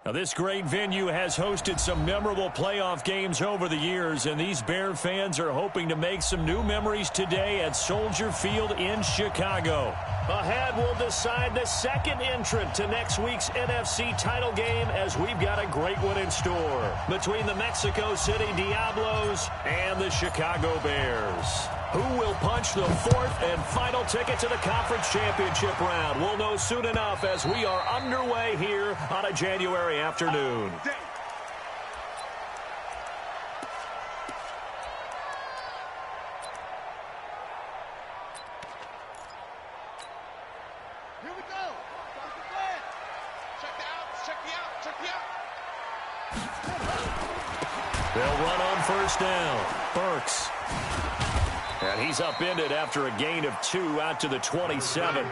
Now, this great venue has hosted some memorable playoff games over the years, and these Bear fans are hoping to make some new memories today at Soldier Field in Chicago. Ahead, we'll decide the second entrant to next week's NFC title game, as we've got a great one in store between the Mexico City Diablos and the Chicago Bears. Who will punch the fourth and final ticket to the conference championship round? We'll know soon enough as we are underway here on a January afternoon. Here we go. Check me out. They'll run on first down. Burks. And he's upended after a gain of 2 out to the 27.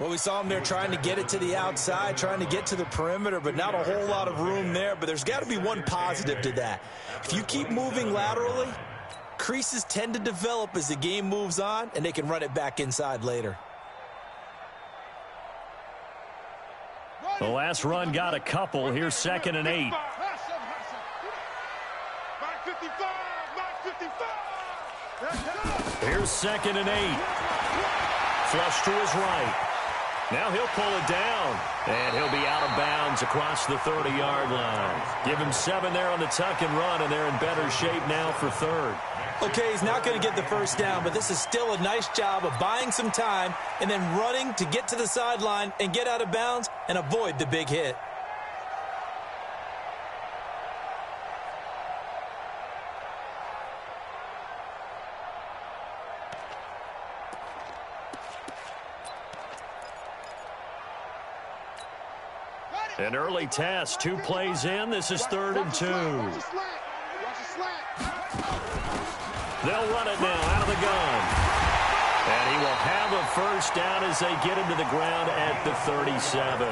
Well, we saw him there trying to get it to the outside, trying to get to the perimeter, but not a whole lot of room there. But there's got to be one positive to that. If you keep moving laterally, creases tend to develop as the game moves on, and they can run it back inside later. The last run got a couple. Here's 2nd and 8. Here's 2nd and 8. Flush to his right. Now he'll pull it down, and he'll be out of bounds across the 30-yard line. Give him 7 there on the tuck and run, and they're in better shape now for 3rd. Okay, he's not going to get the first down, but this is still a nice job of buying some time and then running to get to the sideline and get out of bounds and avoid the big hit. An early test, 2 plays in. This is 3rd and 2. They'll run it now out of the gun. And he will have a first down as they get him to the ground at the 37.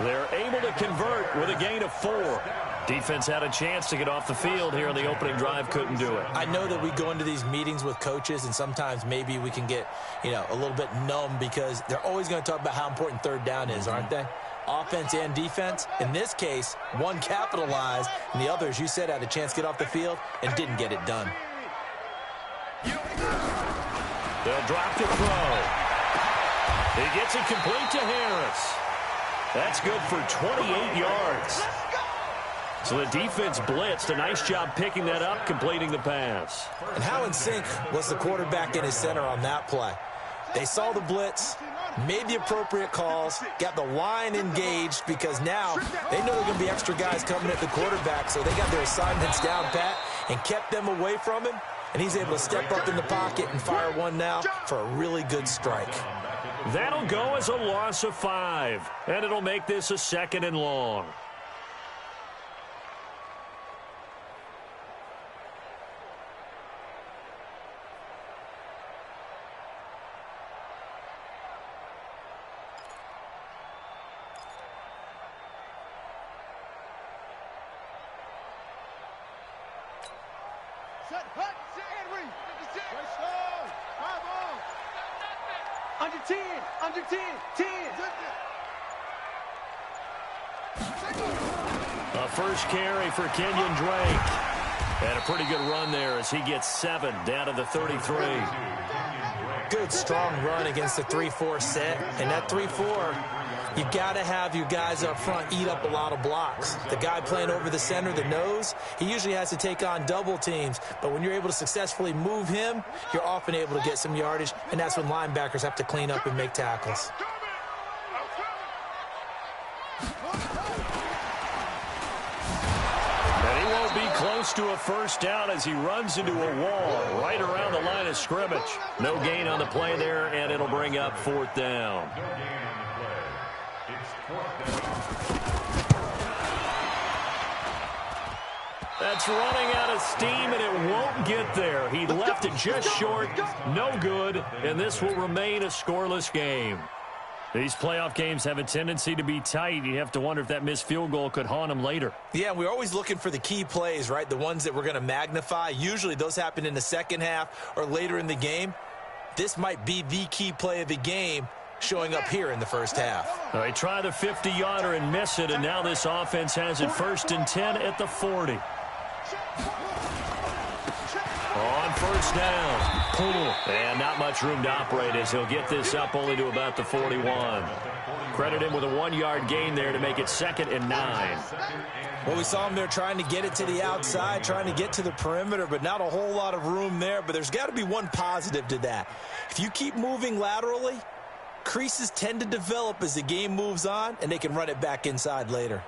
They're able to convert with a gain of 4. Defense had a chance to get off the field here on the opening drive, couldn't do it. I know that we go into these meetings with coaches, and sometimes maybe we can get, a little bit numb because they're always going to talk about how important 3rd down is, aren't they? Offense and defense. In this case, one capitalized, and the other, as you said, had a chance to get off the field and didn't get it done. They'll drop to throw. He gets it complete to Harris. That's good for 28 yards. So the defense blitzed. A nice job picking that up, completing the pass. And how in sync was the quarterback and his center on that play? They saw the blitz, made the appropriate calls, got the line engaged because now they know there are going to be extra guys coming at the quarterback, so they got their assignments down pat and kept them away from him, and he's able to step up in the pocket and fire one now for a really good strike. That'll go as a loss of 5, and it'll make this a 2nd and long. Under 10. A first carry for Kenyon Drake. And a pretty good run there as he gets 7 down to the 33. Good, strong run against the 3-4 set. And that 3-4, you got to have your guys up front eat up a lot of blocks. The guy playing over the center, the nose, he usually has to take on double teams. But when you're able to successfully move him, you're often able to get some yardage, and that's when linebackers have to clean up and make tackles. And he won't be close to a first down as he runs into a wall right around the line of scrimmage. No gain on the play there, and it'll bring up fourth down. That's running out of steam, and it won't get there. He left it just short, no good, and this will remain a scoreless game. These playoff games have a tendency to be tight. You have to wonder if that missed field goal could haunt him later. Yeah, we're always looking for the key plays, right? The ones that we're going to magnify. Usually those happen in the second half or later in the game. This might be the key play of the game showing up here in the first half. They try the 50-yarder and miss it, and now this offense has it 1st and 10 at the 40. On first down, pull, and not much room to operate as he'll get this up only to about the 41. Credit him with a 1-yard gain there to make it 2nd and 9. Well, we saw him there trying to get it to the outside, trying to get to the perimeter, but not a whole lot of room there. But there's got to be one positive to that. If you keep moving laterally, creases tend to develop as the game moves on, and they can run it back inside later.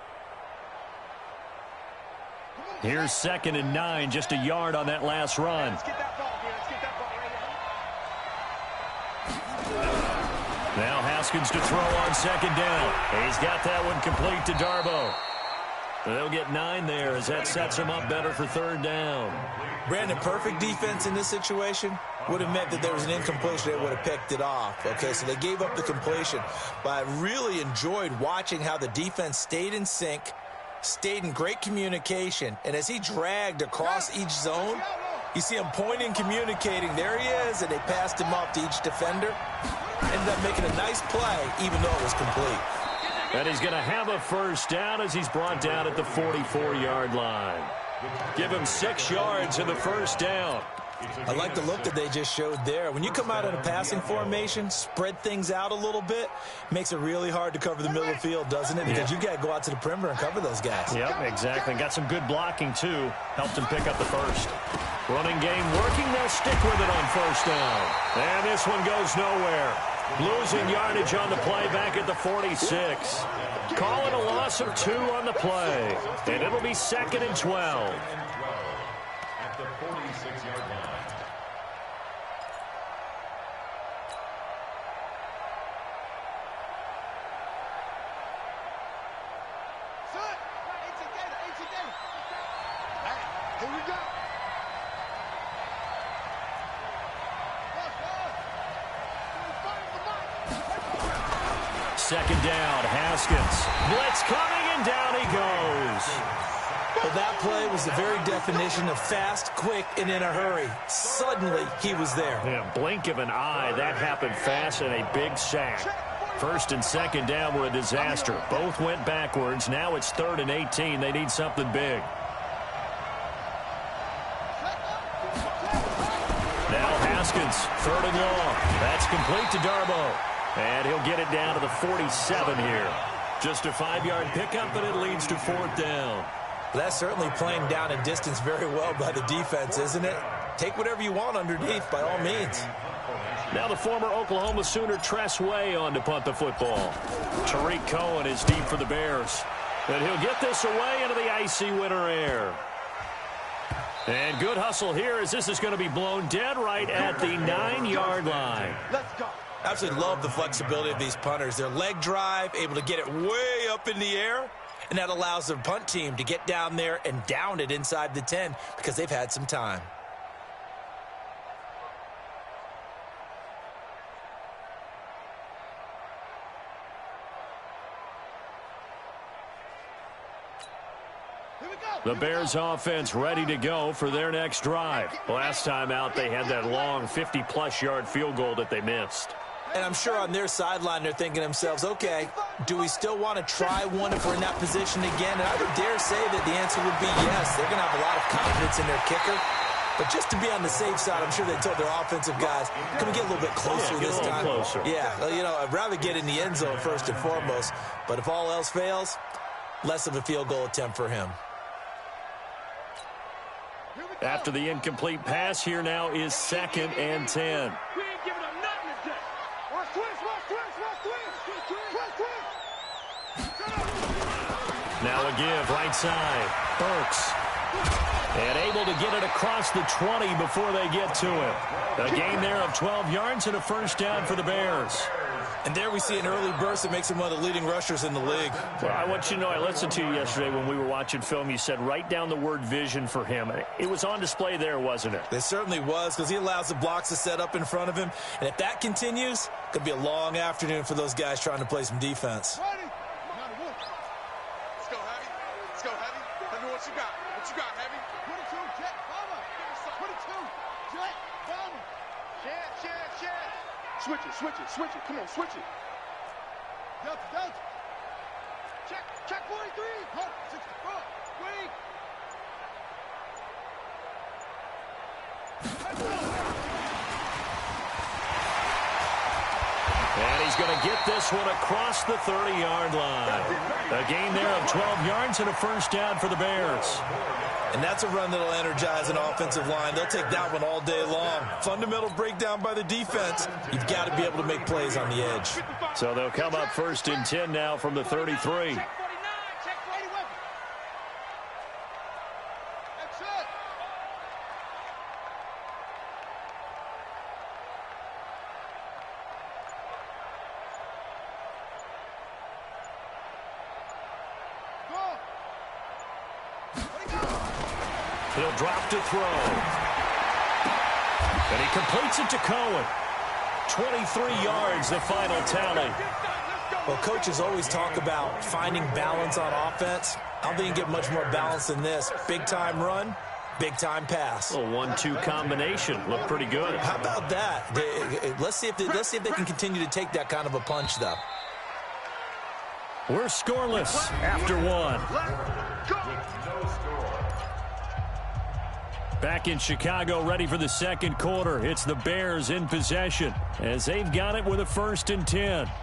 Here's 2nd and 9, just a yard on that last run. Let's get that ball here. Let's get that ball right here. Now Haskins to throw on 2nd down. He's got that one complete to Darboh. They'll get 9 there as that sets him up better for 3rd down. Brandon, perfect defense in this situation would have meant that there was an incompletion. They would have picked it off. Okay, so they gave up the completion. But I really enjoyed watching how the defense stayed in sync, stayed in great communication, and as he dragged across each zone, you see him pointing, communicating. There he is, and they passed him off to each defender. Ended up making a nice play, even though it was complete. And he's going to have a first down as he's brought down at the 44-yard line. Give him 6 yards in the first down. I like the look that they just showed there. When you come out in a passing formation, spread things out a little bit, makes it really hard to cover the middle of the field, doesn't it? Because you got to go out to the perimeter and cover those guys. Yep, exactly. Got some good blocking, too. Helped him pick up the first. Running game working. They'll stick with it on first down. And this one goes nowhere. Losing yardage on the play back at the 46. Calling a loss of 2 on the play. And it'll be 2nd and 12. At the 46-yard line. Here we go. 2nd down, Haskins. Blitz coming, and down he goes. Well, that play was the very definition of fast, quick, and in a hurry. Suddenly, he was there. Yeah, blink of an eye. That happened fast and a big sack. 1st and 2nd down were a disaster. Both went backwards. Now it's 3rd and 18. They need something big. Now Haskins, 3rd and long. That's complete to Darboh. And he'll get it down to the 47 here. Just a 5-yard pickup, and it leads to 4th down. That's certainly playing down and distance very well by the defense, isn't it? Take whatever you want underneath, by all means. Now the former Oklahoma Sooner Tress Way on to punt the football. Tariq Cohen is deep for the Bears. And he'll get this away into the icy winter air. And good hustle here as this is going to be blown dead right at the 9-yard line. Let's go. Absolutely love the flexibility of these punters. Their leg drive, able to get it way up in the air, and that allows their punt team to get down there and down it inside the 10 because they've had some time. The Bears offense ready to go for their next drive. Last time out, they had that long 50-plus yard field goal that they missed. And I'm sure on their sideline, they're thinking to themselves, okay, do we still want to try one if we're in that position again? And I would dare say that the answer would be yes. They're going to have a lot of confidence in their kicker. But just to be on the safe side, I'm sure they told their offensive guys, can we get a little bit closer this time? Closer. Yeah, you know, I'd rather get in the end zone first and foremost. But if all else fails, less of a field goal attempt for him. After the incomplete pass, here now is 2nd and 10. We ain't giving up nothing today. Watch twist, watch twist, watch twist. Now a give, right side. Burks. And able to get it across the 20 before they get to him. A gain there of 12 yards and a first down for the Bears. And there we see an early burst that makes him one of the leading rushers in the league. Well, I want you to know, I listened to you yesterday when we were watching film. You said write down the word vision for him. It was on display there, wasn't it? It certainly was, because he allows the blocks to set up in front of him. And if that continues, it could be a long afternoon for those guys trying to play some defense. Let's go, Heavy. Let's go, Heavy. Let me know what you got. What you got, Heavy? 22, Jet, bomber. 22, Jet, bomber. Jet. Switch it. Come on, switch it. Delta. Check 43. Hold, 64. Wait. And he's going to get this one across the 30-yard line. A gain there of 12 yards and a first down for the Bears. And that's a run that'll energize an offensive line. They'll take that one all day long. Fundamental breakdown by the defense. You've got to be able to make plays on the edge. So they'll come up 1st and 10 now from the 33. He'll drop to throw. And he completes it to Cohen. 23 yards, the final tally. Well, coaches always talk about finding balance on offense. I don't think you get much more balance than this. Big-time run, big-time pass. A 1-2 combination. Looked pretty good. How about that? Let's see if they can continue to take that kind of a punch, though. We're scoreless after one. Back in Chicago, ready for the second quarter. It's the Bears in possession as they've got it with a 1st and 10. Come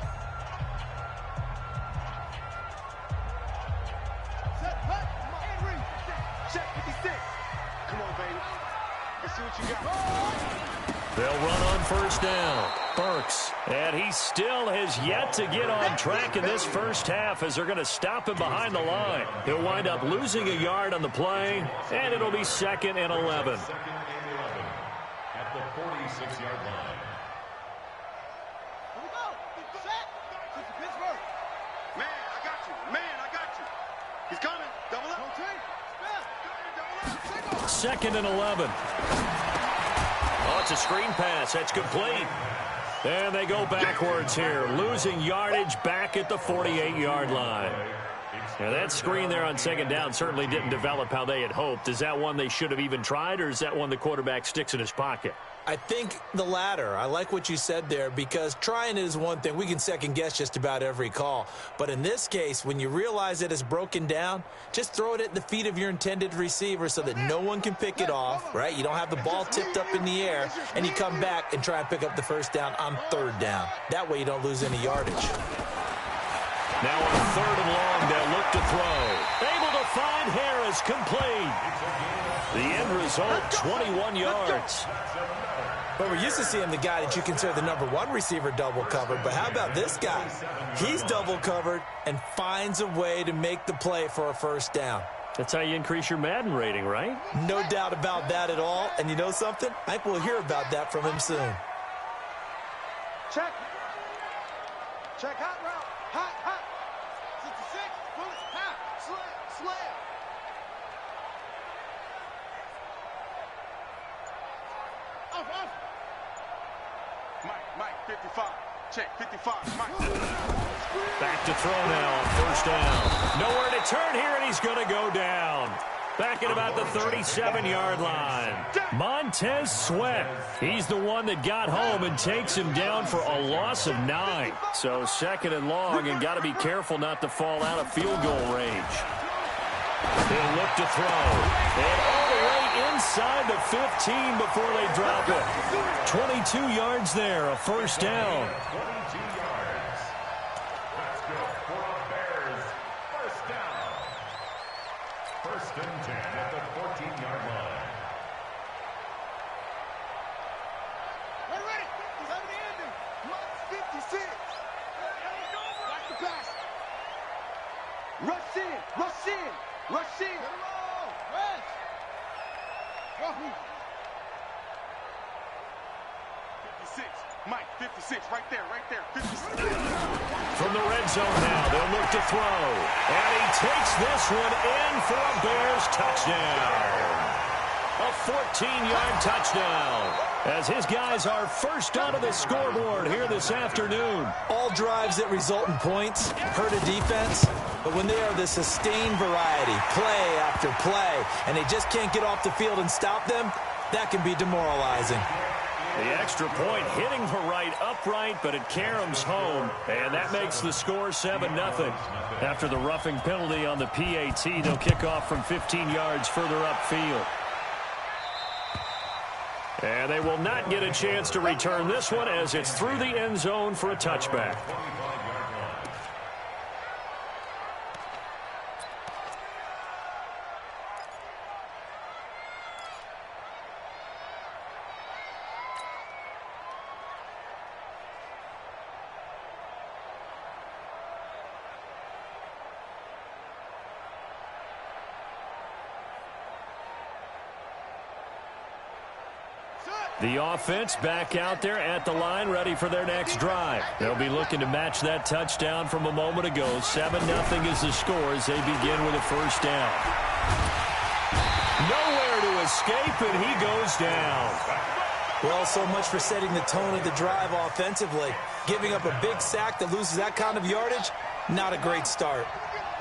on, baby. Let's see what you got. They'll run on 1st down. Burks. And he still has yet to get on track in this first half as they're going to stop him behind the line. He'll wind up losing a yard on the play, and it'll be 2nd and 11. At the 46-yard line. Here we go. Set. Pittsburgh. Man, I got you. He's coming. Double up. Double up. 2nd and 11. Oh, it's a screen pass. That's complete. And they go backwards here, losing yardage back at the 48-yard line. Now, that screen there on 2nd down certainly didn't develop how they had hoped. Is that one they should have even tried, or is that one the quarterback sticks in his pocket? I think the latter. I like what you said there, because trying it is one thing. We can second-guess just about every call. But in this case, when you realize that it's broken down, just throw it at the feet of your intended receiver so that no one can pick it off, right? You don't have the ball tipped up in the air, and you come back and try and pick up the 1st down on 3rd down. That way you don't lose any yardage. Now on 3rd and long, they'll look to throw. Able to find Harris, complete. The end result, 21 yards. But we're used to seeing the guy that you consider the #1 receiver double covered. But how about this guy? He's double covered and finds a way to make the play for a 1st down. That's how you increase your Madden rating, right? No doubt about that at all. And you know something? I think we'll hear about that from him soon. Check hot route. Hot. 66. Bullet. Hot. Slam. Off. Mike, 55. Check, 55. Mike. Back to throw now on 1st down. Nowhere to turn here, and he's going to go down. Back at about the 37-yard line. Montez Sweat. He's the one that got home and takes him down for a loss of 9. So 2nd and long, and got to be careful not to fall out of field goal range. He'll look to throw. And all the way inside the 15 before they drop it. 22 yards there, a 1st down. 22 yards. That's good for a Bears 1st down. 1st and 10 at the 14-yard line. Ready. 56. Like the pass. Rush in. Rush in. Rush in. Rush. Mike, 56, right there, 56. From the red zone now, they'll look to throw. And he takes this one in for a Bears touchdown. A 14-yard touchdown. As his guys are first onto the scoreboard here this afternoon. All drives that result in points hurt a defense, but when they are the sustained variety, play after play, and they just can't get off the field and stop them, that can be demoralizing. The extra point hitting the right upright, but it caroms home, and that makes the score 7-0. After the roughing penalty on the PAT, they'll kick off from 15 yards further upfield. And they will not get a chance to return this one as it's through the end zone for a touchback. The offense back out there at the line, ready for their next drive. They'll be looking to match that touchdown from a moment ago. 7-0 is the score as they begin with a first down. Nowhere to escape, and he goes down. Well, so much for setting the tone of the drive offensively. Giving up a big sack that loses that kind of yardage, not a great start.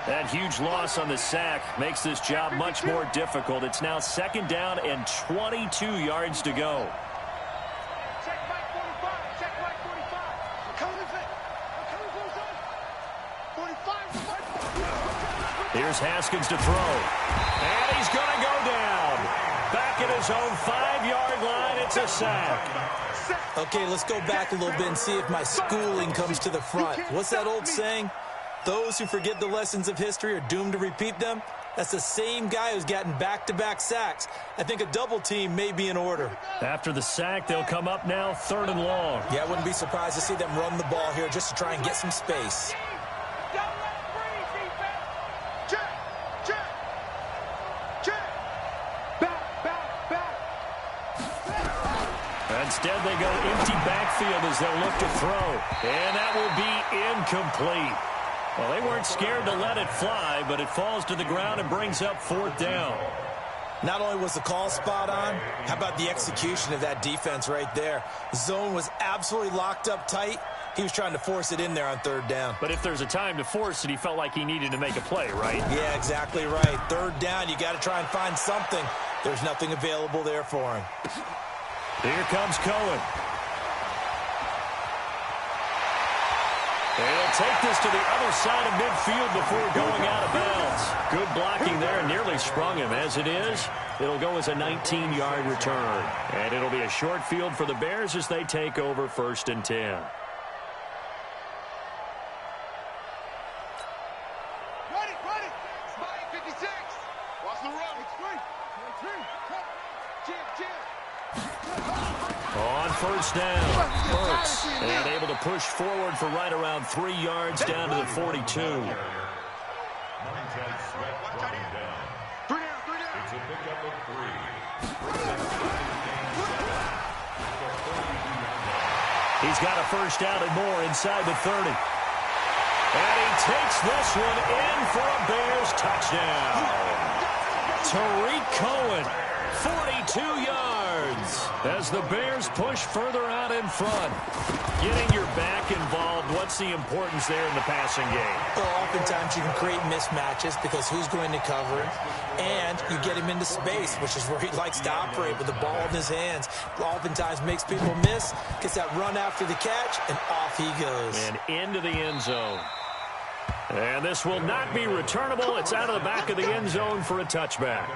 That huge loss on the sack makes this job much more difficult. It's now second down and 22 yards to go. Check Mike 45. Check Mike 45. Come is it? Come goes on. 45. Here's Haskins to throw. And he's going to go down. Back at his own 5-yard line. It's a sack. Okay, let's go back a little bit and see if my schooling comes to the front. What's that old saying? Those who forget the lessons of history are doomed to repeat them. That's the same guy who's gotten back-to-back sacks. I think a double team may be in order. After the sack, they'll come up now 3rd and long. Yeah, I wouldn't be surprised to see them run the ball here just to try and get some space. Instead, they go empty backfield as they'll look to throw. And that will be incomplete. Well, they weren't scared to let it fly, but it falls to the ground and brings up 4th down. Not only was the call spot on, how about the execution of that defense right there? The zone was absolutely locked up tight. He was trying to force it in there on 3rd down. But if there's a time to force it, he felt like he needed to make a play, right? Yeah, exactly right. 3rd down, you got to try and find something. There's nothing available there for him. Here comes Cohen. And he'll take this to the other side of midfield before going out of bounds. Good blocking there, nearly sprung him. As it is, it'll go as a 19-yard return. And it'll be a short field for the Bears as they take over 1st and 10. Ready. Spike 56. Watch the run. It's free. Jim. On 1st down, Burks, and able to push forward for right around 3 yards down to the 42. It's a pickup of 3. He's got a first down and more inside the 30. And he takes this one in for a Bears touchdown. Tariq Cohen, 42 yards. As the Bears push further out in front. Getting your back involved, what's the importance there in the passing game? Well, oftentimes you can create mismatches because who's going to cover him, and you get him into space, which is where he likes to operate with the ball in his hands. Oftentimes makes people miss, gets that run after the catch, and off he goes. And into the end zone. And this will not be returnable. It's out of the back of the end zone for a touchback.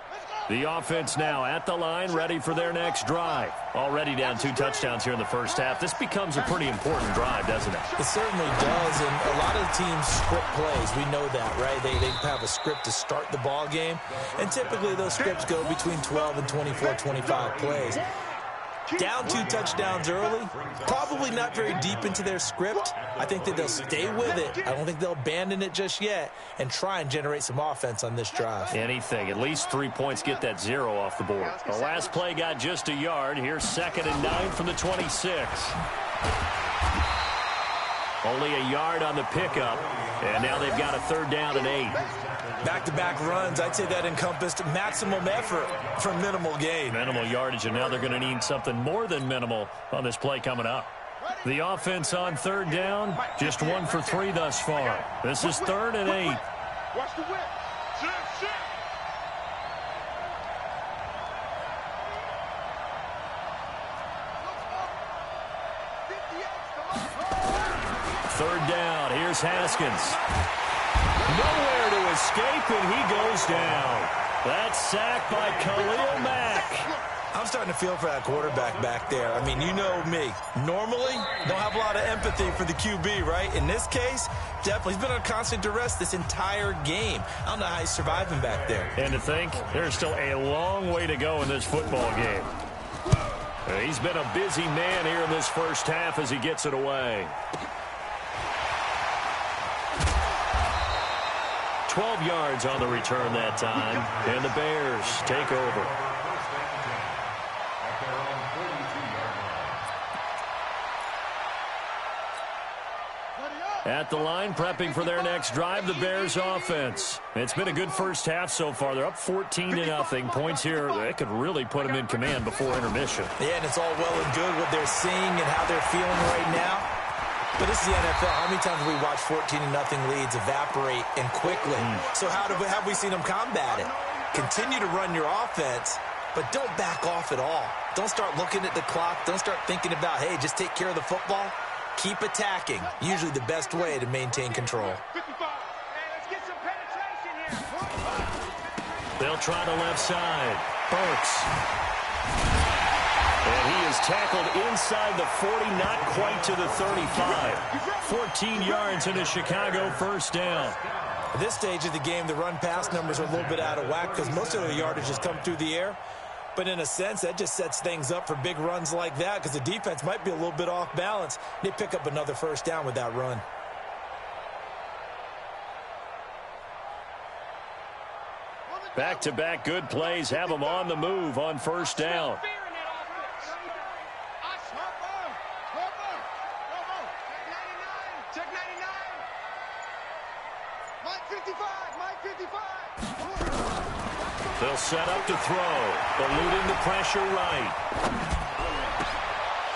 Let's go. The offense now at the line, ready for their next drive. Already down 2 touchdowns here in the first half. This becomes a pretty important drive, doesn't it? It certainly does, and a lot of teams script plays. We know that, right? They have a script to start the ball game, and typically those scripts go between 12 and 24, 25 plays. Down 2 touchdowns early, probably not very deep into their script. I think that they'll stay with it. I don't think they'll abandon it just yet and try and generate some offense on this drive. Anything. At least 3 points, get that 0 off the board. The last play got just a yard. Here's 2nd and 9 from the 26. Only a yard on the pickup, and now they've got a 3rd down and 8. Back-to-back runs, I'd say that encompassed maximum effort for minimal gain. Minimal yardage, and now they're going to need something more than minimal on this play coming up. The offense on 3rd down, just 1 for 3 thus far. This is 3rd and 8. Watch the whip. Shit. 3rd down, here's Haskins. Nowhere to escape, and he goes down. That's sacked by Khalil Mack. I'm starting to feel for that quarterback back there. I mean, you know me. Normally, don't have a lot of empathy for the QB, right? In this case, definitely. He's been on constant duress this entire game. I don't know how he's surviving back there. And to think, there's still a long way to go in this football game. He's been a busy man here in this first half as he gets it away. 12 yards on the return that time, and the Bears take over. At the line, prepping for their next drive, the Bears offense. It's been a good first half so far. They're up 14-0. Points here, that could really put them in command before intermission. Yeah, and it's all well and good what they're seeing and how they're feeling right now. But this is the NFL. How many times have we watched 14-0 leads evaporate and quickly? So how have we seen them combat it? Continue to run your offense, but don't back off at all. Don't start looking at the clock. Don't start thinking about, hey, just take care of the football. Keep attacking. Usually the best way to maintain control. They'll try the left side. Burks. And he is tackled inside the 40, not quite to the 35. 14 yards and a Chicago first down. At this stage of the game, the run-pass numbers are a little bit out of whack because most of the yardage has come through the air. But in a sense, that just sets things up for big runs like that because the defense might be a little bit off balance. They pick up another first down with that run. Back-to-back good plays have them on the move on first down. They'll set up to throw, eluding the pressure right.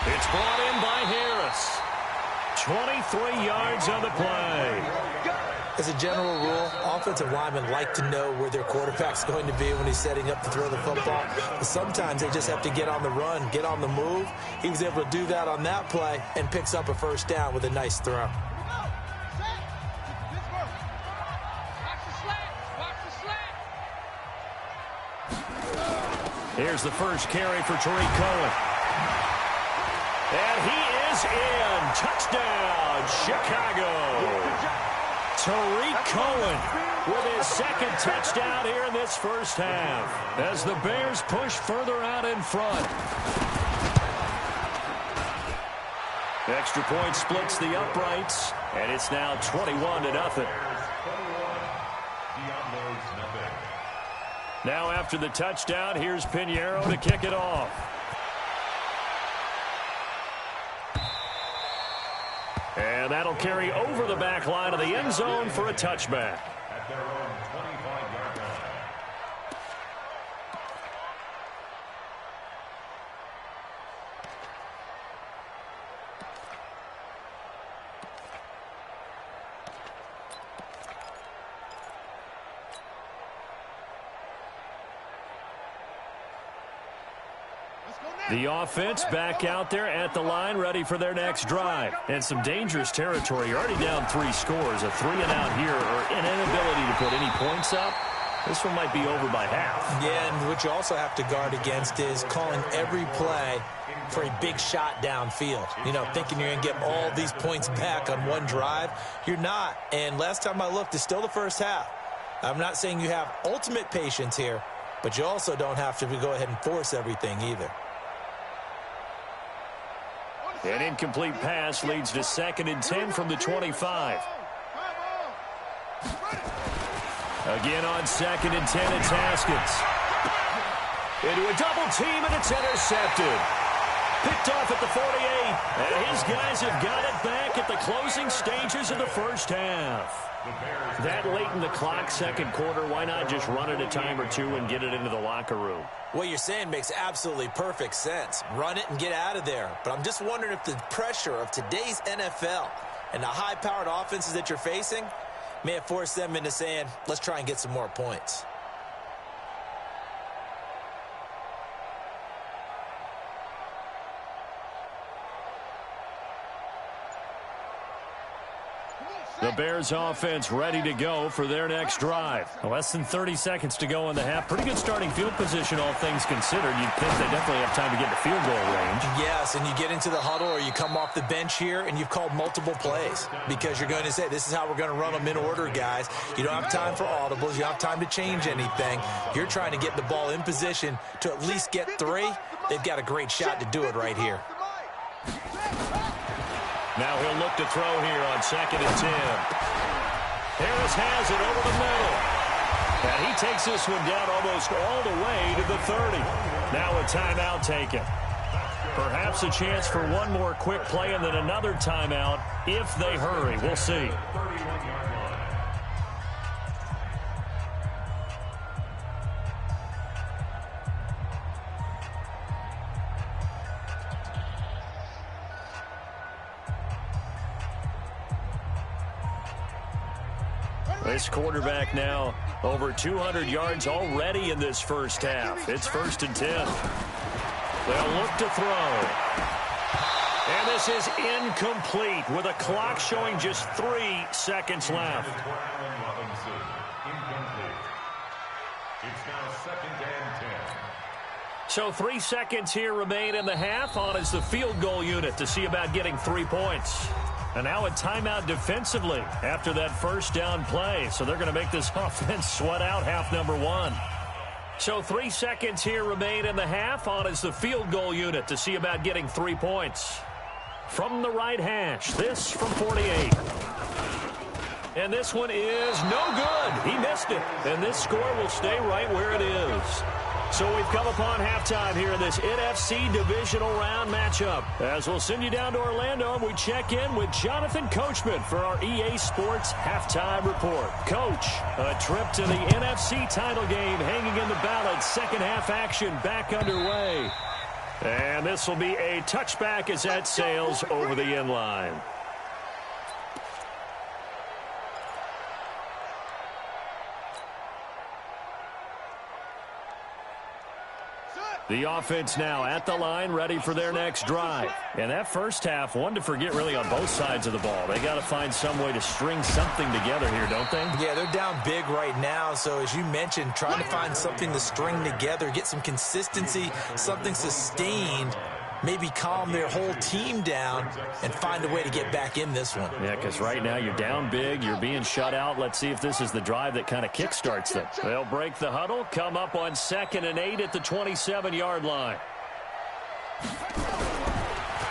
It's brought in by Harris. 23 yards on the play. As a general rule, offensive linemen like to know where their quarterback's going to be when he's setting up to throw the football. But sometimes they just have to get on the run, get on the move. He was able to do that on that play and picks up a first down with a nice throw. Here's the first carry for Tariq Cohen. And he is in. Touchdown, Chicago. Tariq Cohen with his 2nd touchdown here in this first half as the Bears push further out in front. Extra point splits the uprights, and it's now 21-0. Now after the touchdown, here's Pinheiro to kick it off. And that'll carry over the back line of the end zone for a touchback. At their own 25-yard line. The offense back out there at the line, ready for their next drive. And some dangerous territory. You're already down 3 scores. A 3-and-out here, or an inability to put any points up. This one might be over by half. Yeah, and what you also have to guard against is calling every play for a big shot downfield. You know, thinking you're going to get all these points back on one drive. You're not. And last time I looked, it's still the first half. I'm not saying you have ultimate patience here, but you also don't have to go ahead and force everything either. An incomplete pass leads to 2nd and 10 from the 25. Again on 2nd and 10, it's Haskins. Into a double team, and it's intercepted. Picked off at the 48. And his guys have got it back at the closing stages of the first half. That late in the clock, second quarter, why not just run it a time or two and get it into the locker room? What you're saying makes absolutely perfect sense. Run it and get out of there. But I'm just wondering if the pressure of today's NFL and the high-powered offenses that you're facing may have forced them into saying, let's try and get some more points. The Bears offense ready to go for their next drive. Less than 30 seconds to go in the half. Pretty good starting field position, all things considered. You'd think they definitely have time to get to field goal range. Yes, and you get into the huddle or you come off the bench here and you've called multiple plays because you're going to say, this is how we're going to run them in order, guys. You don't have time for audibles. You don't have time to change anything. You're trying to get the ball in position to at least get 3. They've got a great shot to do it right here. Now he'll look to throw here on 2nd and 10. Harris has it over the middle. And he takes this one down almost all the way to the 30. Now a timeout taken. Perhaps a chance for one more quick play and then another timeout if they hurry. We'll see. This quarterback now over 200 yards already in this first half. It's 1st and 10. They'll look to throw. And this is incomplete with a clock showing just 3 seconds left. It's now 2nd and 10. So 3 seconds here remain in the half. On is the field goal unit to see about getting 3 points. And now a timeout defensively after that first down play. So they're going to make this offense sweat out half number 1. So 3 seconds here remain in the half. On is the field goal unit to see about getting 3 points. From the right hash, this from 48. And this one is no good. He missed it. And this score will stay right where it is. So we've come upon halftime here in this NFC Divisional Round matchup. As we'll send you down to Orlando, and we check in with Jonathan Coachman for our EA Sports Halftime Report. Coach, a trip to the NFC title game hanging in the balance. Second half action back underway. And this will be a touchback as that sails over the end line. The offense now at the line, ready for their next drive. And that first half, one to forget really on both sides of the ball. They got to find some way to string something together here, don't they? Yeah, they're down big right now. So as you mentioned, trying to find something to string together, get some consistency, something sustained, maybe calm their whole team down and find a way to get back in this one. Yeah, because right now you're down big, you're being shut out. Let's see if this is the drive that kind of kickstarts them. They'll break the huddle, come up on 2nd and 8 at the 27-yard line.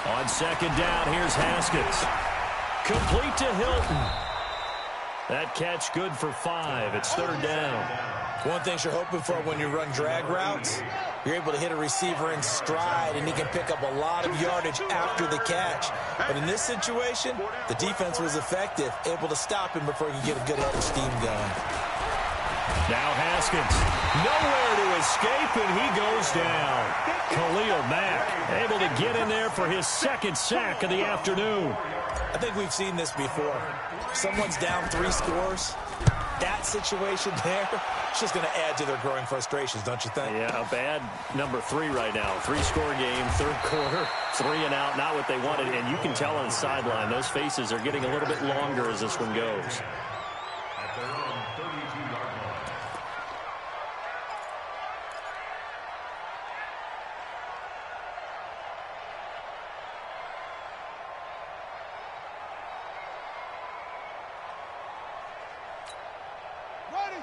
On 2nd down, here's Haskins. Complete to Hilton. That catch good for 5. It's 3rd down. One thing you're hoping for when you run drag routes, you're able to hit a receiver in stride, and he can pick up a lot of yardage after the catch. But in this situation, the defense was effective, able to stop him before he could get a good head of steam going. Now Haskins, nowhere to escape, and he goes down. Khalil Mack able to get in there for his 2nd sack of the afternoon. I think we've seen this before. Someone's down 3 scores. That situation there, it's just going to add to their growing frustrations, don't you think? Yeah, a bad number 3 right now. 3-score game, 3rd quarter, 3 and out, not what they wanted. And you can tell on the sideline, those faces are getting a little bit longer as this one goes.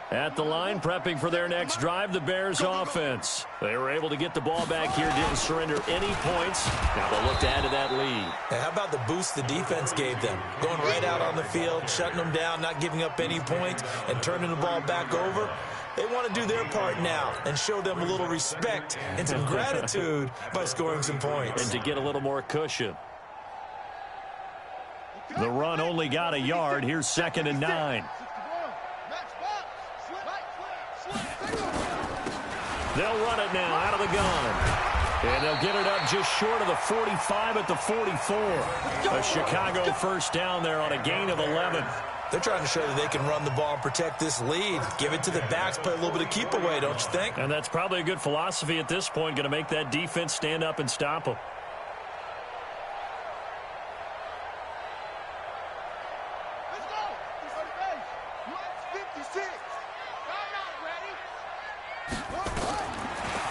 At the line, prepping for their next drive, the Bears offense. They were able to get the ball back here, didn't surrender any points. Now they'll look to add to that lead. Hey, how about the boost the defense gave them? Going right out on the field, shutting them down, not giving up any points, and turning the ball back over. They want to do their part now and show them a little respect and some gratitude by scoring some points. And to get a little more cushion. The run only got a yard. Here's 2nd and 9. They'll run it now out of the gun. And they'll get it up just short of the 45 at the 44. A Chicago first down there on a gain of 11. They're trying to show that they can run the ball and protect this lead. Give it to the backs, play a little bit of keep away, don't you think? And that's probably a good philosophy at this point, going to make that defense stand up and stop them.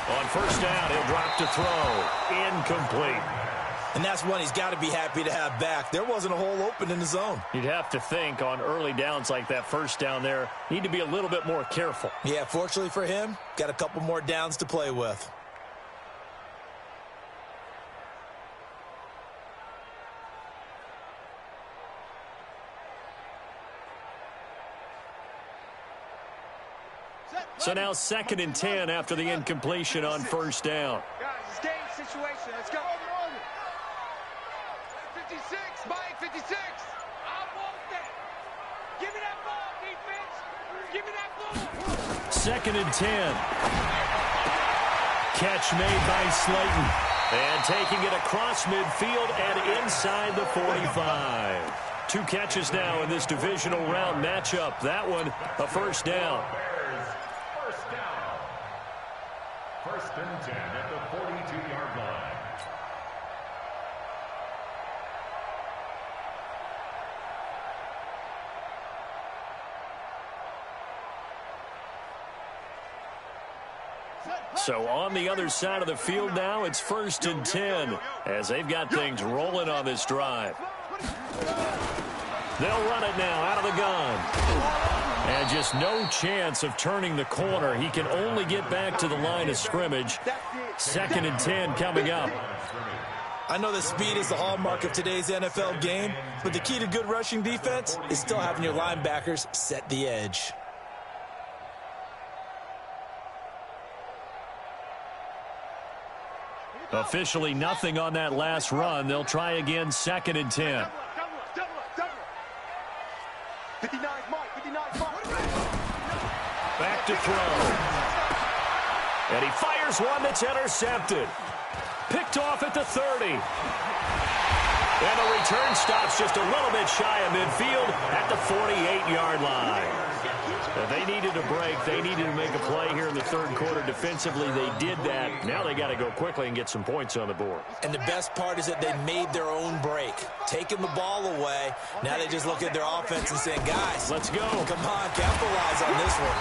On first down, he'll drop to throw. Incomplete. And that's one he's got to be happy to have back. There wasn't a hole open in the zone. You'd have to think on early downs like that first down there, need to be a little bit more careful. Yeah, fortunately for him, got a couple more downs to play with. So now 2nd and 10 after the incompletion on first down. Guys, it's game situation. Let's go. 56, Mike, 56. I want that. Give me that ball, defense. Give me that ball. 2nd and 10. Catch made by Slayton. And taking it across midfield and inside the 45. 2 catches now in this divisional round matchup. That one, a first down. First down. 1st and 10 at the 42-yard line. So on the other side of the field now, it's 1st and 10 as they've got things rolling on this drive. They'll run it now out of the gun. And just no chance of turning the corner. He can only get back to the line of scrimmage. 2nd and 10 coming up. I know that speed is the hallmark of today's NFL game, but the key to good rushing defense is still having your linebackers set the edge. Officially nothing on that last run. They'll try again, 2nd and 10. 59, Mike, 59, Mike. Back to throw. And he fires one that's intercepted. Picked off at the 30. And the return stops just a little bit shy of midfield at the 48-yard line. They needed a break. They needed to make a play here in the third quarter. Defensively, they did that. Now they got to go quickly and get some points on the board. And the best part is that they made their own break. Taking the ball away. Now they just look at their offense and saying, guys, let's go. Come on, capitalize on this one.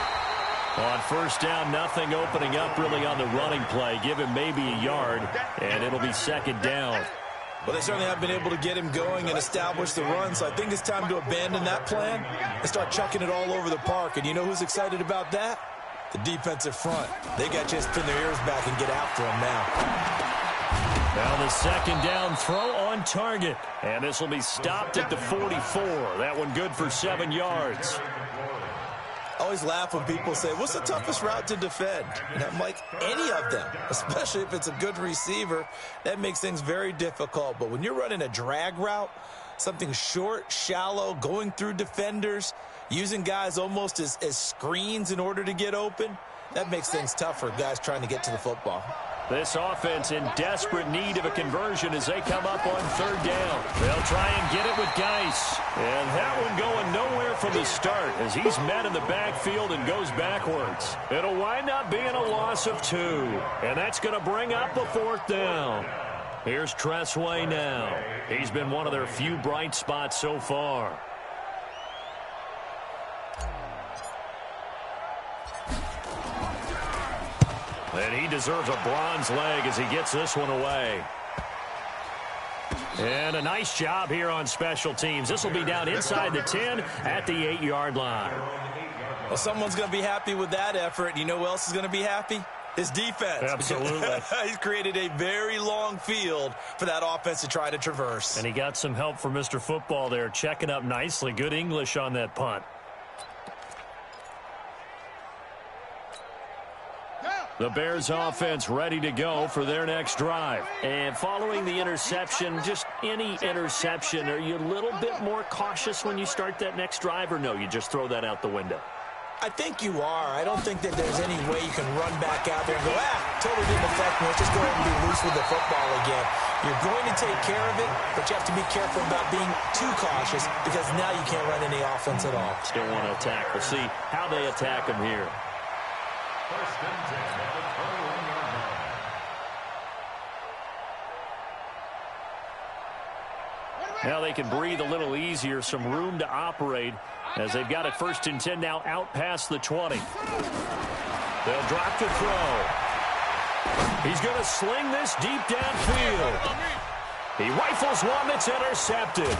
On first down, nothing opening up really on the running play. Give him maybe a yard, and it'll be 2nd down. Well, they certainly have been able to get him going and establish the run, so I think it's time to abandon that plan and start chucking it all over the park. And you know who's excited about that? The defensive front. They got a chance to pin their ears back and get after him now. Now the 2nd down throw on target. And this will be stopped at the 44. That one good for 7 yards. I always laugh when people say, what's the toughest route to defend? And I'm like, any of them, especially if it's a good receiver. That makes things very difficult. But when you're running a drag route, something short, shallow, going through defenders, using guys almost as screens in order to get open, that makes things tough for guys trying to get to the football. This offense in desperate need of a conversion as they come up on 3rd down. They'll try and get it with Geis. And that one going nowhere from the start as he's met in the backfield and goes backwards. It'll wind up being a loss of 2. And that's going to bring up a 4th down. Here's Tressway now. He's been one of their few bright spots so far. And he deserves a bronze leg as he gets this one away. And a nice job here on special teams. This will be down inside the 10 at the 8-yard line. Well, someone's going to be happy with that effort. You know who else is going to be happy? His defense. Absolutely. He's created a very long field for that offense to try to traverse. And he got some help from Mr. Football there, checking up nicely. Good English on that punt. The Bears offense ready to go for their next drive. And following the interception, just any interception, are you a little bit more cautious when you start that next drive, or no, you just throw that out the window? I think you are. I don't think that there's any way you can run back out there and go, totally didn't affect me. Let's just go ahead and be loose with the football again. You're going to take care of it, but you have to be careful about being too cautious because now you can't run any offense at all. Still want to attack. We'll see how they attack him here. First and 10 at the 21-yard line. Now they can breathe a little easier, some room to operate as they've got it first and 10 now out past the 20. They'll drop to throw. He's going to sling this deep downfield. He rifles one that's intercepted.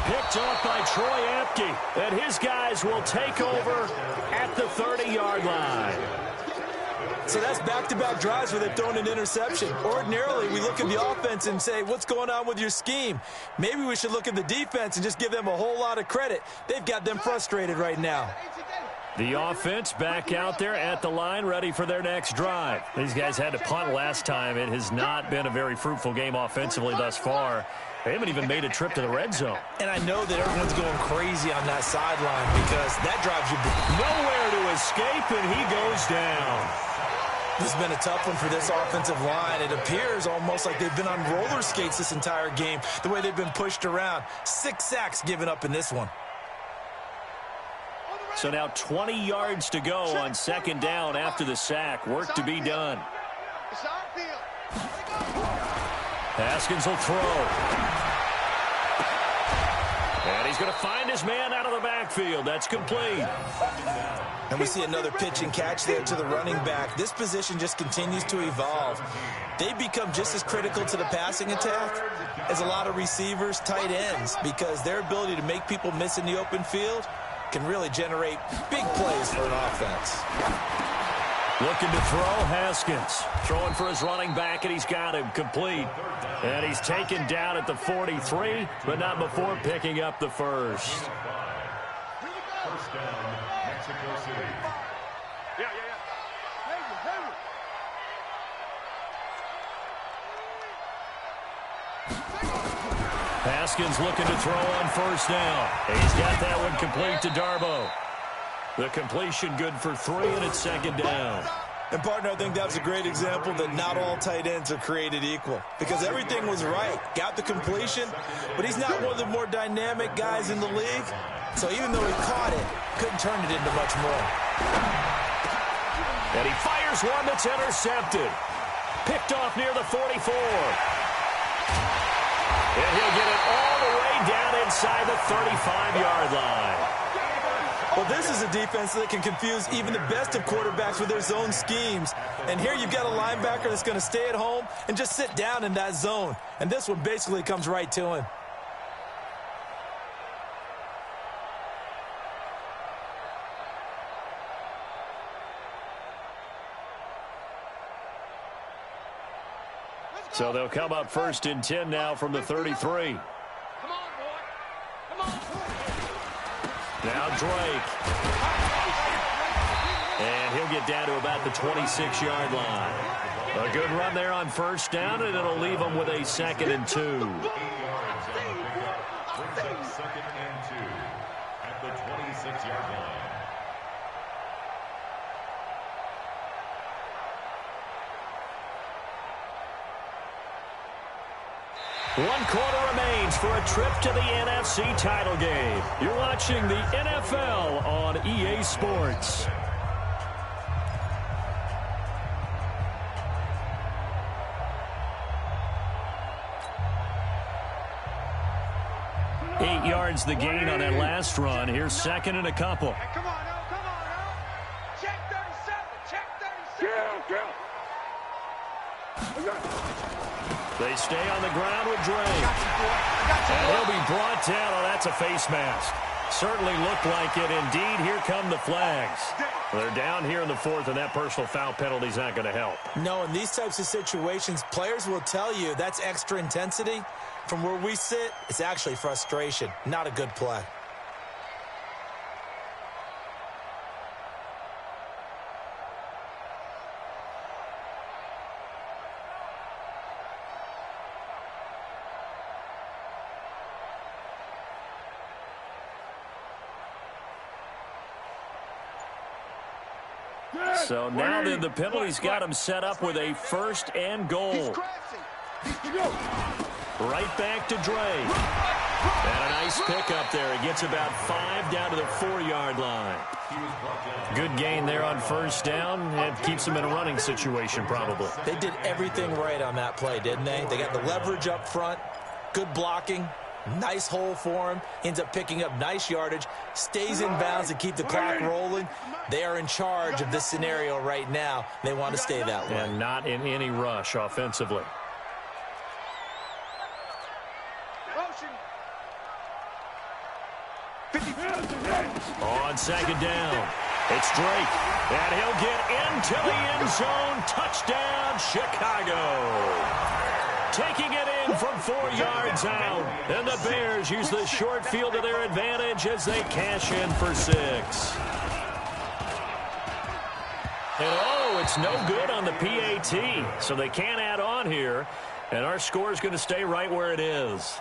Picked off by Troy Apke, and his guys will take over at the 30-yard line. So that's back-to-back drives where they've thrown an interception. Ordinarily, we look at the offense and say, what's going on with your scheme? Maybe we should look at the defense and just give them a whole lot of credit. They've got them frustrated right now. The offense back out there at the line, ready for their next drive. These guys had to punt last time. It has not been a very fruitful game offensively thus far. They haven't even made a trip to the red zone. And I know that everyone's going crazy on that sideline because that drives you nowhere to escape, and he goes down. This has been a tough one for this offensive line. It appears almost like they've been on roller skates this entire game, the way they've been pushed around. 6 sacks given up in this one. So now 20 yards to go on second down after the sack. Work to be done. Haskins will throw. And he's going to find his man out of the backfield. That's complete. And we see another pitch and catch there to the running back. This position just continues to evolve. They become just as critical to the passing attack as a lot of receivers, tight ends, because their ability to make people miss in the open field can really generate big plays for an offense. Looking to throw, Haskins. Throwing for his running back, and he's got him complete. And he's taken down at the 43, but not before picking up the first. First down, Mexico City. Haskins looking to throw on first down. He's got that one complete to Darbo. The completion good for 3, and it's second down. And, partner, I think that's a great example that not all tight ends are created equal because everything was right. Got the completion, but he's not one of the more dynamic guys in the league. So even though he caught it, couldn't turn it into much more. And he fires one that's intercepted. Picked off near the 44. And he'll get it all the way down inside the 35-yard line. Well, this is a defense that can confuse even the best of quarterbacks with their zone schemes. And here you've got a linebacker that's going to stay at home and just sit down in that zone. And this one basically comes right to him. So they'll come up first and 10 now from the 33. Come on, boy. Come on. Now Drake. And he'll get down to about the 26-yard line. A good run there on first down, and it'll leave them with a 2nd and 2. 8 yards on the pickup. Brings up 2nd and 2 at the 26-yard line. One quarter remains for a trip to the NFC title game. You're watching the NFL on EA Sports. Eight yards the gain on that last run. Here's 2nd and a couple. Hey, come on now, come on now. Check 37, check 37. They stay on the ground with Drake. And he'll be brought down. Oh, that's a face mask. Certainly looked like it. Indeed, here come the flags. They're down here in the fourth, and that personal foul penalty is not going to help. No, in these types of situations, players will tell you that's extra intensity. From where we sit, it's actually frustration, not a good play. So now then the penalty's got him set up with a first and goal. Right back to Dre. And a nice pickup there. He gets about 5 down to the 4-yard line. Good gain there on first down. It keeps him in a running situation probably. They did everything right on that play, didn't they? They got the leverage up front, good blocking, nice hole for him, ends up picking up nice yardage, stays in bounds to keep the clock rolling. They are in charge of this scenario right now. They want to stay that way. And not in any rush offensively. On second down, it's Drake, and he'll get into the end zone. Touchdown, Chicago. Taking it in from 4 yards out, and the Bears use the short field to their advantage as they cash in for 6. And oh, it's no good on the PAT, so they can't add on here, and our score is going to stay right where it is.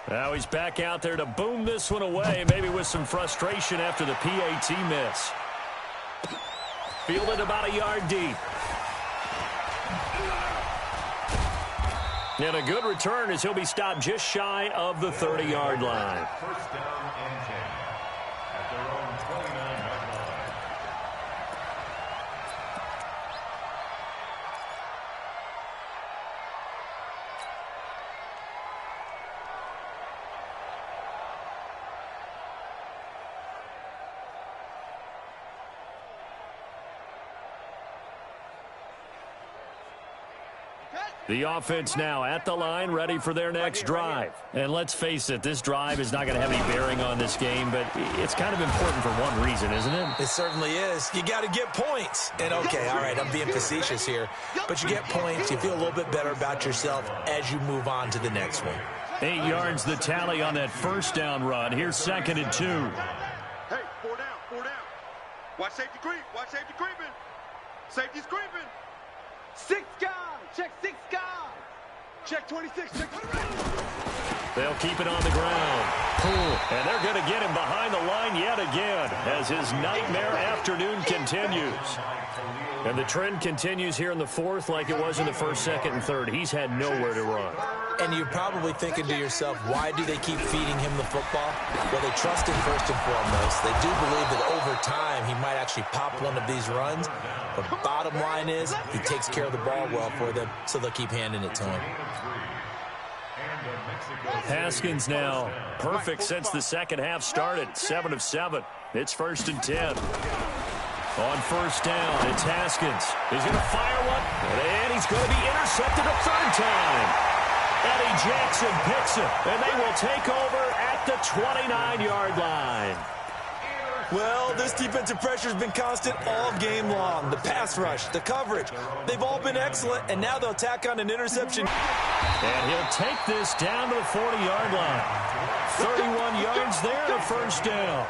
Now he's back out there to boom this one away, maybe with some frustration after the PAT miss. Fielded about a yard deep. And a good return as he'll be stopped just shy of the 30-yard line. First down and 10 at their own 29-yard line. The offense now at the line, ready for their next drive. And let's face it, this drive is not going to have any bearing on this game, but it's kind of important for one reason, isn't it? It certainly is. You got to get points. And okay, all right, I'm being facetious here, but you get points, you feel a little bit better about yourself as you move on to the next one. 8 yards the tally on that first down run. Here's 2nd and 2. Hey, 4 down, 4 down. Watch safety creep, watch safety creeping. Safety's creeping. 6 guys, check 6 guys. Check 26, check 26. They'll keep it on the ground. And they're going to get him behind the line yet again as his nightmare afternoon continues. And the trend continues here in the fourth like it was in the first, second, and third. He's had nowhere to run. And you're probably thinking to yourself, why do they keep feeding him the football? Well, they trust him first and foremost. They do believe that over time he might actually pop one of these runs. But bottom line is he takes care of the ball well for them, so they'll keep handing it to him. Haskins now perfect since the second half started. 7 of 7. It's 1st and 10. On first down, it's Haskins. He's going to fire one, and he's going to be intercepted a 3rd time. Eddie Jackson picks it, and they will take over at the 29-yard line. Well, this defensive pressure has been constant all game long. The pass rush, the coverage, they've all been excellent, and now they'll tack on an interception. And he'll take this down to the 40-yard line. 31 yards there and a first down.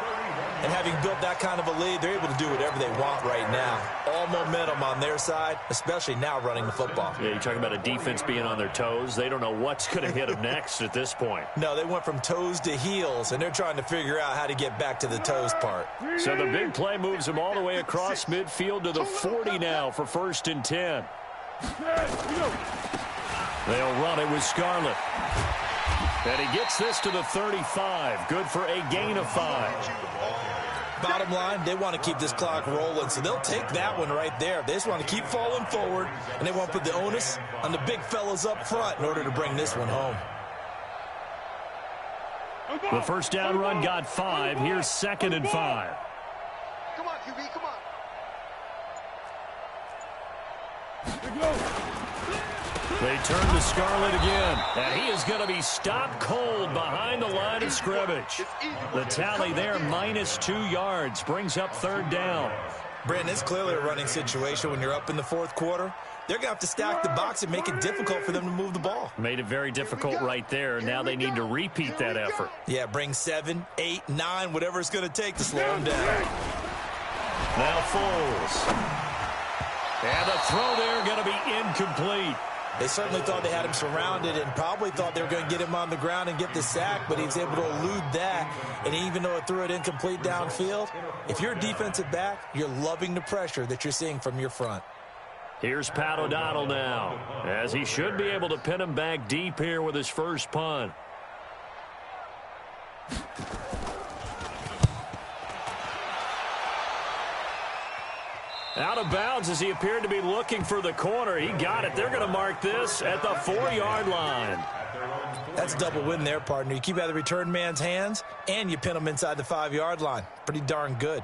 And having built that kind of a lead, they're able to do whatever they want right now. All momentum on their side, especially now running the football. Yeah, you're talking about a defense being on their toes. They don't know what's going to hit them next at this point. No, they went from toes to heels, and they're trying to figure out how to get back to the toes part. So the big play moves them all the way across midfield to the 40 now for 1st and 10. They'll run it with Scarlett. And he gets this to the 35. Good for a gain of 5. Bottom line, they want to keep this clock rolling, so they'll take that one right there. They just want to keep falling forward, and they want to put the onus on the big fellas up front in order to bring this one home. The first down run got 5. Here's 2nd and 5. Come on, QB, come on. They turn to Scarlett again, and he is going to be stopped cold behind the line of scrimmage. The tally there, -2 yards, brings up 3rd down. Brandon, it's clearly a running situation when you're up in the 4th quarter. They're going to have to stack the box and make it difficult for them to move the ball. Made it very difficult right there. Now they need to repeat that effort. Yeah, bring 7, 8, 9, whatever it's going to take to slow them down. Now Foles. And the throw there going to be incomplete. They certainly thought they had him surrounded and probably thought they were going to get him on the ground and get the sack, but he was able to elude that. And even though it threw it incomplete downfield, if you're a defensive back, you're loving the pressure that you're seeing from your front. Here's Pat O'Donnell now, as he should be able to pin him back deep here with his first punt. Out of bounds as he appeared to be looking for the corner. He got it. They're going to mark this at the 4-yard line. That's a double win there, partner. You keep out of the return man's hands, and you pin him inside the 5-yard line. Pretty darn good.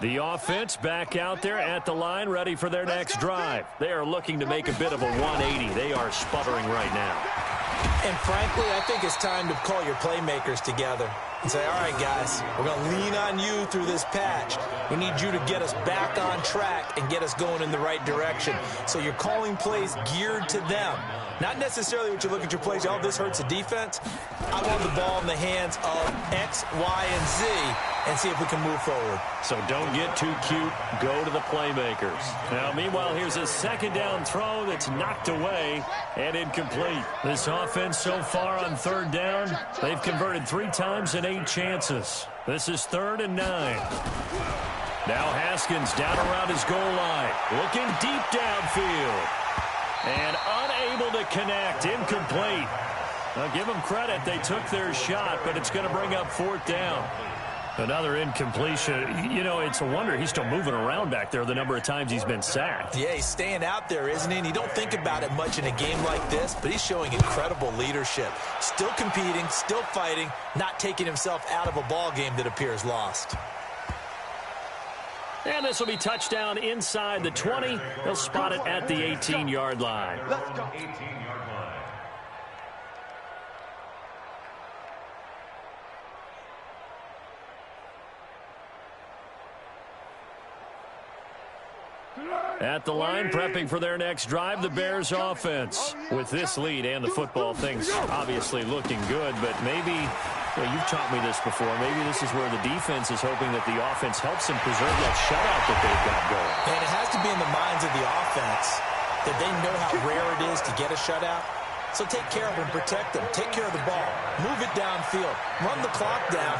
The offense back out there at the line, ready for their next drive. They are looking to make a bit of a 180. They are sputtering right now. And frankly, I think it's time to call your playmakers together and say, all right, guys, we're going to lean on you through this patch. We need you to get us back on track and get us going in the right direction. So you're calling plays geared to them. Not necessarily what you look at your plays, oh, this hurts the defense. I want the ball in the hands of X, Y, and Z and see if we can move forward. So don't get too cute. Go to the playmakers. Now, meanwhile, here's a 2nd down throw that's knocked away and incomplete. This offense so far on 3rd down, they've converted 3 times in 8 chances. This is 3rd and 9. Now Haskins down around his goal line, looking deep downfield. And unable to connect, incomplete. Now give them credit, they took their shot, but it's going to bring up 4th down. Another incompletion. You know, it's a wonder he's still moving around back there the number of times he's been sacked. Yeah, he's staying out there, isn't he? And you don't think about it much in a game like this, but he's showing incredible leadership. Still competing, still fighting, not taking himself out of a ball game that appears lost. And this will be touchdown inside the 20. They'll spot it at the 18-yard line. Let's go. 18-yard line. At the line, prepping for their next drive, the Bears offense. With this lead and the football, things obviously looking good, but maybe, well, you've taught me this before, maybe this is where the defense is hoping that the offense helps them preserve that shutout that they've got going. And it has to be in the minds of the offense that they know how rare it is to get a shutout. So take care of them, protect them, take care of the ball, move it downfield, run the clock down.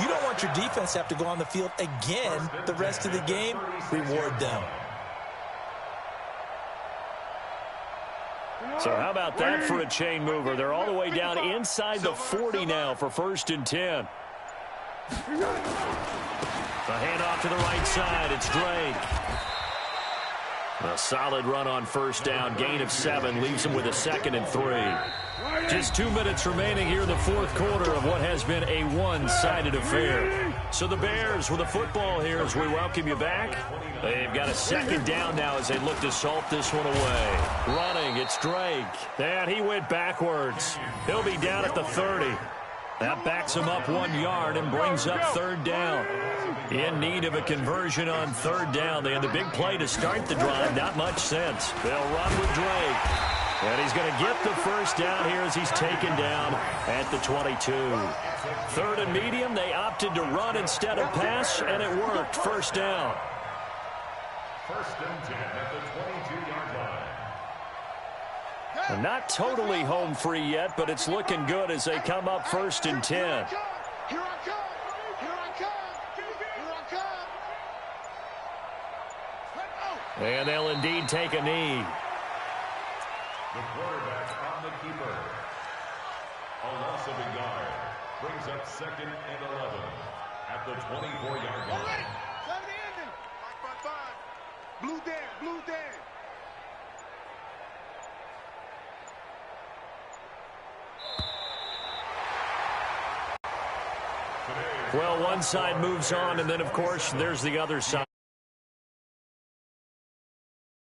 You don't want your defense to have to go on the field again the rest of the game. Reward them. So how about that for a chain mover? They're all the way down inside the 40 now for 1st and 10. The handoff to the right side. It's Drake. A solid run on 1st down. Gain of 7 leaves him with a 2nd and 3. Just 2 minutes remaining here in the 4th quarter of what has been a one-sided affair. So the Bears with the football here as we welcome you back. They've got a 2nd down now as they look to salt this one away. Running, it's Drake. And he went backwards. He'll be down at the 30. That backs him up 1 yard and brings up 3rd down. In need of a conversion on 3rd down. They had the big play to start the drive. Not much sense. They'll run with Drake. And he's going to get the 1st down here as he's taken down at the 22. 3rd and medium. They opted to run instead of pass, and it worked. 1st down. 1st and 10 at the 22-yard line. Not totally home free yet, but it's looking good as they come up 1st and 10. Here I come. Here I come. Here I come. And they'll indeed take a knee. The quarterback on the keeper. A loss of a yard. Brings up 2nd and 11 at the 24-yard line. Blue Dan, Blue Dan. Well, one side moves on, and then, of course, there's the other side.